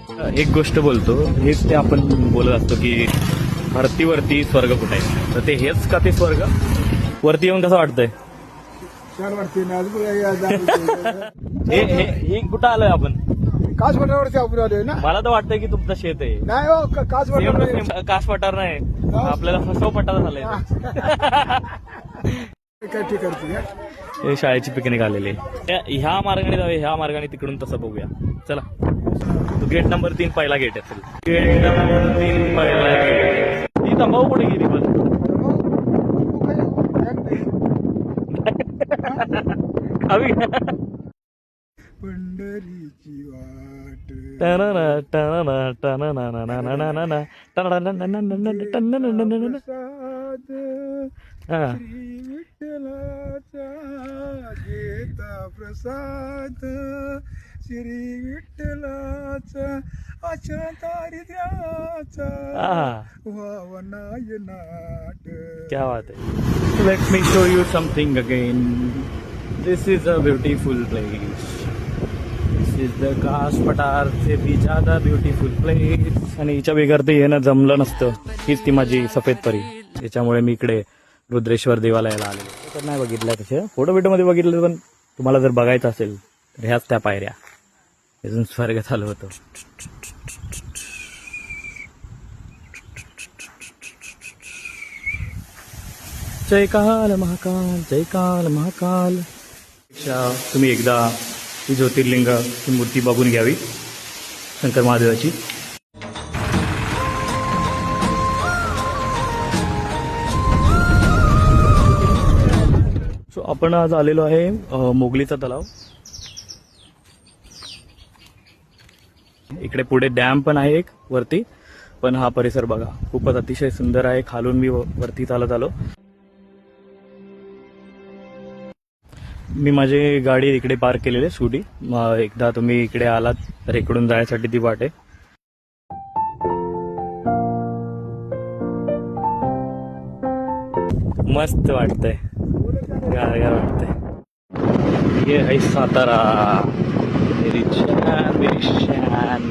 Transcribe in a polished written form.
एक गोष्ट बोलतो, हेच ते आपण बोलत असतो की धरतीवरती स्वर्ग कुठे आहे, तर ते हेच का ते स्वर्ग? वरती येऊन कसं वाटतंय? छान वाटते ना हे कुठं आलोय आपण? काच पठारावरती आपण आलोय ना. मला तर वाटतंय की तुमचं शेत आहे. नाही हो काच पठार कास पठार नाही, आपल्याला फसव पठार झालंय. काय ठीक करते. हे शाळेची पिकनिक आलेली आहे. ह्या मार्गाने जाऊया, ह्या मार्गाने तिकडून तसं बघूया. चला, गेट नंबर 3 पहिला गेट आहे. गेट नंबर 3 पहिला गेट. ती तंबाखू कुठे गेली पण? खावी पंढरीची वाट प्रसाद श्री विठ्ठलाचा घेता प्रसाद श्री विठ्ठलाचा अशा दारिद्र्याचा वावनाय नाट. क्या बात है. Let me show you something again. This is a beautiful place. This is the Kaas पठार से भी ज्यादा ब्युटिफुल प्लेस. आणि हिच्या बिगर ते येणं जमलं नसतं. हीच ती माझी सफेद परी. त्याच्यामुळे मी इकडे रुद्रेश्वर देवालयाला आलेलो. तर नाही बघितलं तसे फोटो मध्ये बघितलं, पण तुम्हाला जर बघायचं असेल तर ह्याच त्या पायऱ्या. अजून स्वर्ग चालू होतो. जय काल महाकाल, जय काल महाकाल. तुम्ही एकदा ही ज्योतिर्लिंग ही मूर्ती बघून घ्यावी, शंकर महादेवाची. सो आपण आज आलेलो आहे मोगलीचा तलाव. इकडे पुढे डॅम पण आहे एक वरती. पण हा परिसर बघा, खूपच अतिशय सुंदर आहे. खालून मी वरती चालत आलो. मी माझी गाडी इकडे पार्क केलेली आहे, स्कूटी. एकदा तुम्ही इकडे आलात तर इकडून जाण्यासाठी ती वाट आहे. मस्त वाटतंय, गार वाटतंय. ये है सातारा, मेरी छान मेरी शान.